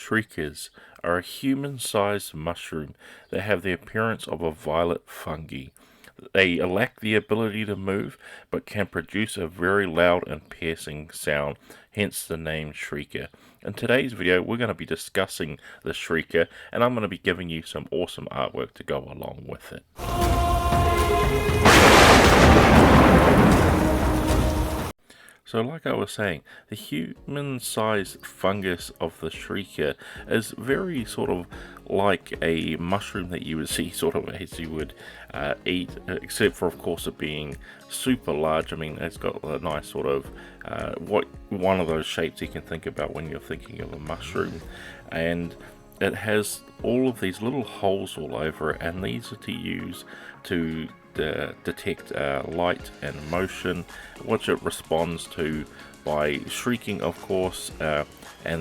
Shriekers are a human-sized mushroom that have the appearance of a violet fungi. They lack the ability to move, but can produce a very loud and piercing sound, hence the name Shrieker. In today's video, we're going to be discussing the Shrieker, and I'm going to be giving you some awesome artwork to go along with it. So like I was saying, the human-sized fungus of the Shrieker is very sort of like a mushroom that you would see sort of as you would eat, except for of course it being super large. I mean, it's got a nice sort of one of those shapes you can think about when you're thinking of a mushroom, and it has all of these little holes all over it, and these are to use to detect light and motion, which it responds to by shrieking, of course, and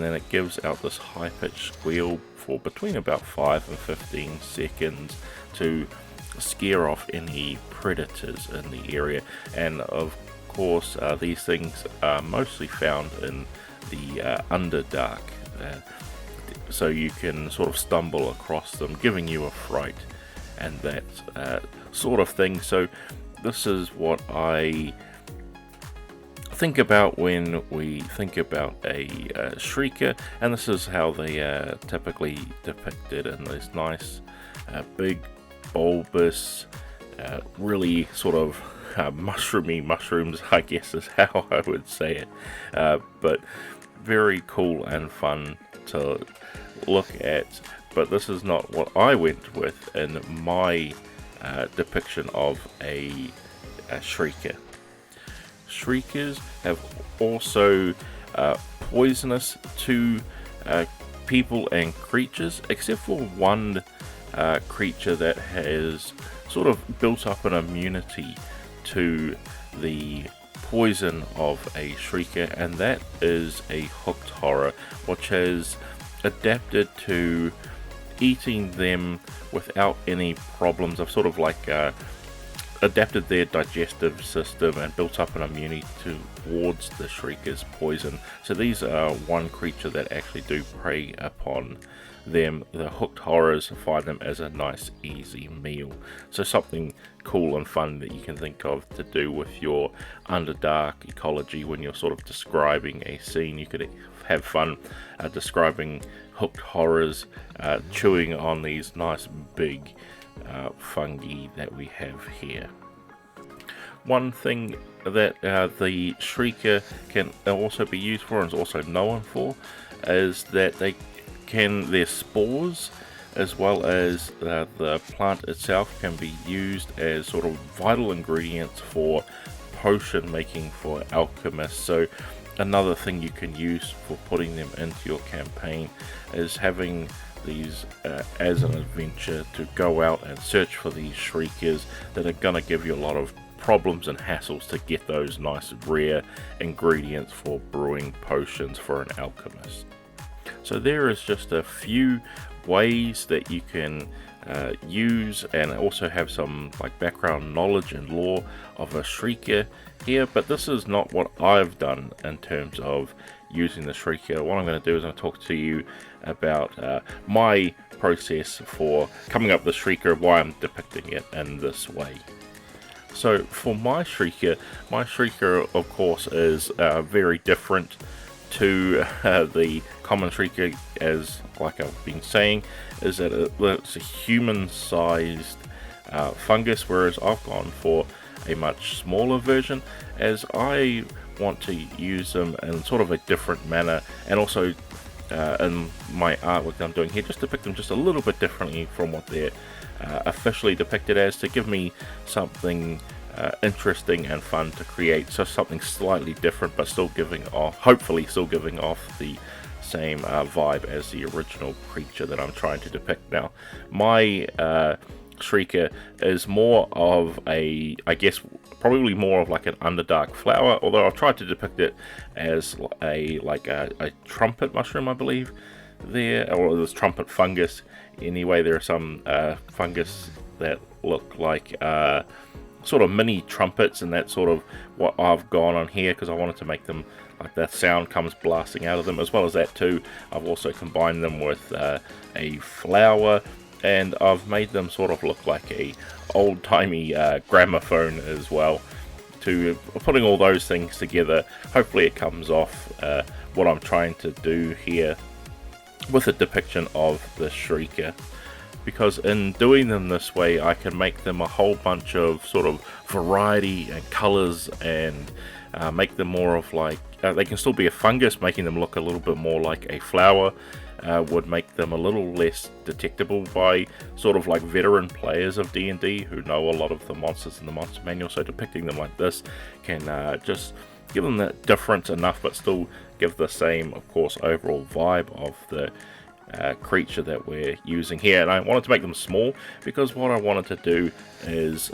then it gives out this high-pitched squeal for between about 5 and 15 seconds to scare off any predators in the area. And of course, these things are mostly found in the Underdark, so you can sort of stumble across them, giving you a fright and that sort of thing. So this is what I think about when we think about a Shrieker, and this is how they are typically depicted in these nice big bulbous really sort of mushroomy mushrooms, I guess is how I would say it, but very cool and fun to look at. But this is not what I went with in my depiction of a Shrieker. Shriekers have also poisonous to people and creatures, except for one creature that has sort of built up an immunity to the poison of a Shrieker, and that is a hooked horror, which has adapted to eating them without any problems. I've sort of like adapted their digestive system and built up an immunity towards the Shrieker's poison. So these are one creature that actually do prey upon them. The hooked horrors find them as a nice easy meal. So something cool and fun that you can think of to do with your Underdark ecology when you're sort of describing a scene. You could have fun describing hooked horrors chewing on these nice big fungi that we have here. One thing that the Shrieker can also be used for, and is also known for, is that their spores as well as the plant itself can be used as sort of vital ingredients for potion making for alchemists. So another thing you can use for putting them into your campaign is having these as an adventure to go out and search for these Shriekers that are going to give you a lot of problems and hassles to get those nice rare ingredients for brewing potions for an alchemist. So there is just a few ways that you can use and also have some like background knowledge and lore of a Shrieker here, but this is not what I've done in terms of using the Shrieker. What I'm going to do is I'm going to talk to you about my process for coming up with the Shrieker, why I'm depicting it in this way. So for my Shrieker of course is very different to the common Shrieker, as like I've been saying, is that it's a human-sized fungus, whereas I've gone for a much smaller version, as I want to use them in sort of a different manner, and also in my artwork that I'm doing here, just depict them just a little bit differently from what they're officially depicted as, to give me something interesting and fun to create. So something slightly different, but still giving off, hopefully still giving off the same vibe as the original creature that I'm trying to depict. Now my Shrieker is more of a, I guess probably more of like an Underdark flower, although I've tried to depict it as a trumpet mushroom, I believe there, or this trumpet fungus. Anyway, there are some fungus that look like sort of mini trumpets, and that's sort of what I've gone on here, because I wanted to make them like the sound comes blasting out of them. As well as that too, I've also combined them with a flower, and I've made them sort of look like a old-timey gramophone as well. To putting all those things together, hopefully it comes off what I'm trying to do here with a depiction of the Shrieker. Because in doing them this way, I can make them a whole bunch of sort of variety and colors, and make them more of like, they can still be a fungus, making them look a little bit more like a flower. Would make them a little less detectable by sort of like veteran players of D&D who know a lot of the monsters in the monster manual. So depicting them like this can just give them that difference enough, but still give the same, of course, overall vibe of the creature that we're using here. And I wanted to make them small because what I wanted to do is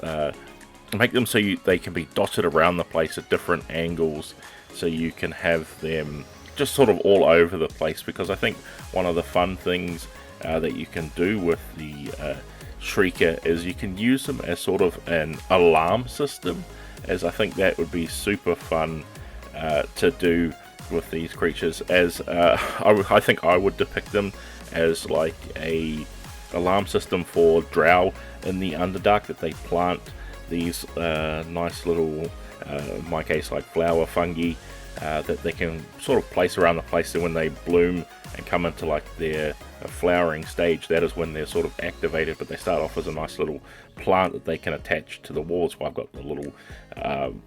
make them so they can be dotted around the place at different angles, so you can have them just sort of all over the place. Because I think one of the fun things that you can do with the Shrieker is you can use them as sort of an alarm system, as I think that would be super fun to do with these creatures. As I think I would depict them as like a alarm system for drow in the Underdark, that they plant these nice little, in my case, like flower fungi that they can sort of place around the place. So when they bloom and come into like their flowering stage, that is when they're sort of activated. But they start off as a nice little plant that they can attach to the walls. Well, I've got the little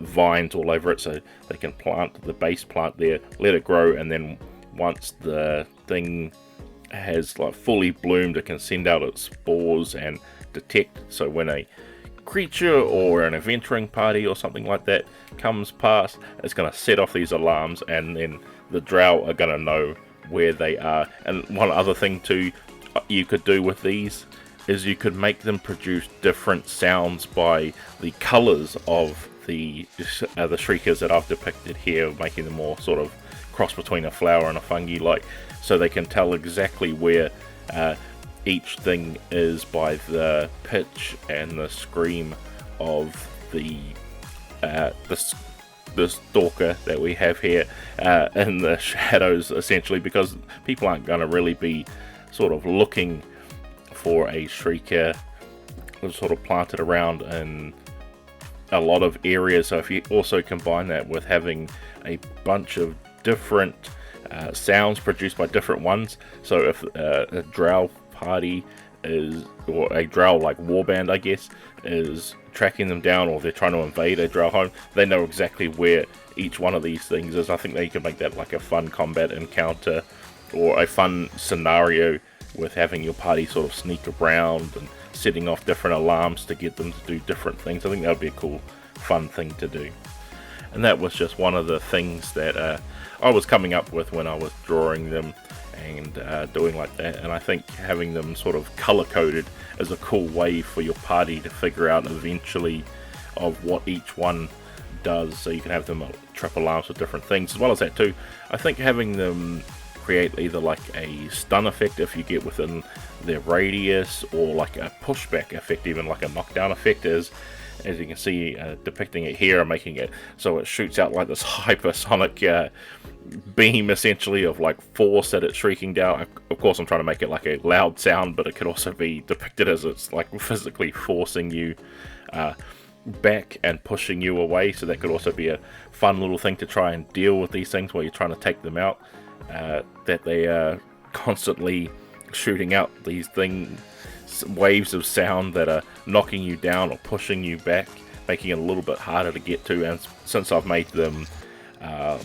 vines all over it, so they can plant the base plant there, let it grow, and then once the thing has like fully bloomed, it can send out its spores and detect. So when a creature or an adventuring party or something like that comes past, it's going to set off these alarms, and then the drow are going to know where they are. And one other thing too you could do with these is you could make them produce different sounds by the colors of the Shriekers that I've depicted here, making them more sort of cross between a flower and a fungi, like, so they can tell exactly where each thing is by the pitch and the scream of the stalker that we have here in the shadows, essentially, because people aren't going to really be sort of looking for a Shrieker sort of planted around in a lot of areas. So if you also combine that with having a bunch of different sounds produced by different ones, so if a drow party is, or a drow like warband I guess, is tracking them down, or they're trying to invade a drow home, they know exactly where each one of these things is. I think they can make that like a fun combat encounter, or a fun scenario with having your party sort of sneak around and setting off different alarms to get them to do different things. I think that would be a cool, fun thing to do. And that was just one of the things that I was coming up with when I was drawing them and doing like that. And I think having them sort of color-coded is a cool way for your party to figure out eventually of what each one does, so you can have them trip alarms with different things. As well as that too, I think having them create either like a stun effect if you get within their radius, or like a pushback effect, even like a knockdown effect, as you can see depicting it here, making it so it shoots out like this hypersonic beam essentially of like force that it's shrieking down. Of course I'm trying to make it like a loud sound, but it could also be depicted as it's like physically forcing you back and pushing you away. So that could also be a fun little thing to try and deal with these things while you're trying to take them out, that they are constantly shooting out these waves of sound that are knocking you down or pushing you back, making it a little bit harder to get to. And since I've made them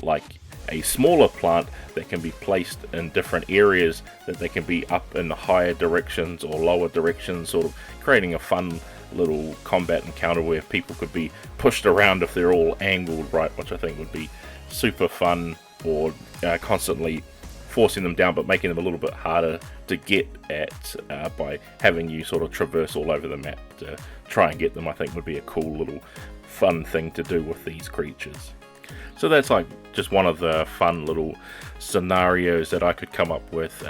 like a smaller plant that can be placed in different areas, that they can be up in higher directions or lower directions, sort of creating a fun little combat encounter where people could be pushed around if they're all angled right, which I think would be super fun, or constantly forcing them down but making them a little bit harder to get at by having you sort of traverse all over the map to try and get them. I think would be a cool little fun thing to do with these creatures. So that's like just one of the fun little scenarios that I could come up with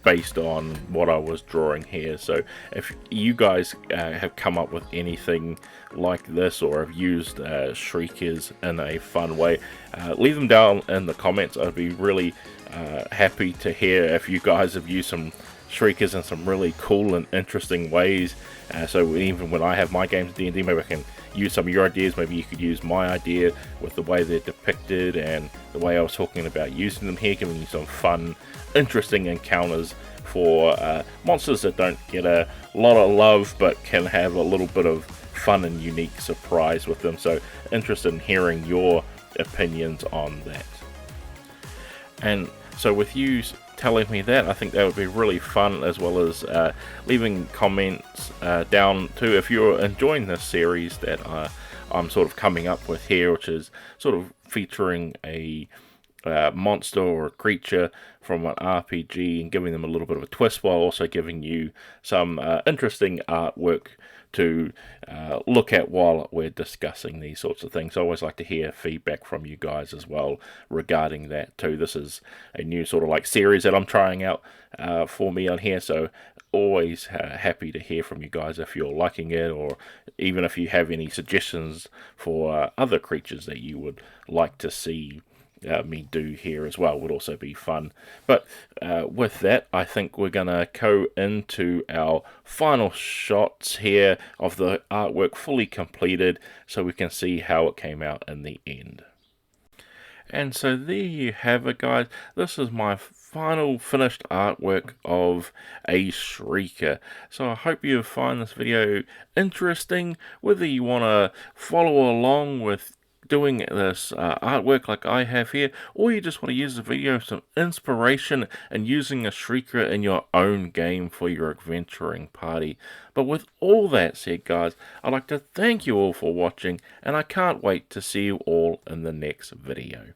based on what I was drawing here. So if you guys have come up with anything like this, or have used Shriekers in a fun way, leave them down in the comments. I'd be really happy to hear if you guys have used some Shriekers in some really cool and interesting ways. So even when I have my games of D&D, maybe I can use some of your ideas. Maybe you could use my idea with the way they're depicted and the way I was talking about using them here, giving you some fun, interesting encounters for monsters that don't get a lot of love but can have a little bit of fun and unique surprise with them. So interested in hearing your opinions on that. And so with you telling me that, I think that would be really fun, as well as leaving comments down too if you're enjoying this series that I'm sort of coming up with here, which is sort of featuring a monster or a creature from an RPG and giving them a little bit of a twist, while also giving you some interesting artwork to look at while we're discussing these sorts of things. I always like to hear feedback from you guys as well regarding that too. This is a new sort of like series that I'm trying out for me on here, so always happy to hear from you guys if you're liking it, or even if you have any suggestions for other creatures that you would like to see me do here as well. Would also be fun. But with that, I think we're gonna go into our final shots here of the artwork fully completed, so we can see how it came out in the end. And so there you have it, guys. This is my final finished artwork of a Shrieker. So I hope you find this video interesting, whether you want to follow along with doing this artwork like I have here, or you just want to use the video as some inspiration and using a Shrieker in your own game for your adventuring party. But with all that said, guys, I'd like to thank you all for watching, and I can't wait to see you all in the next video.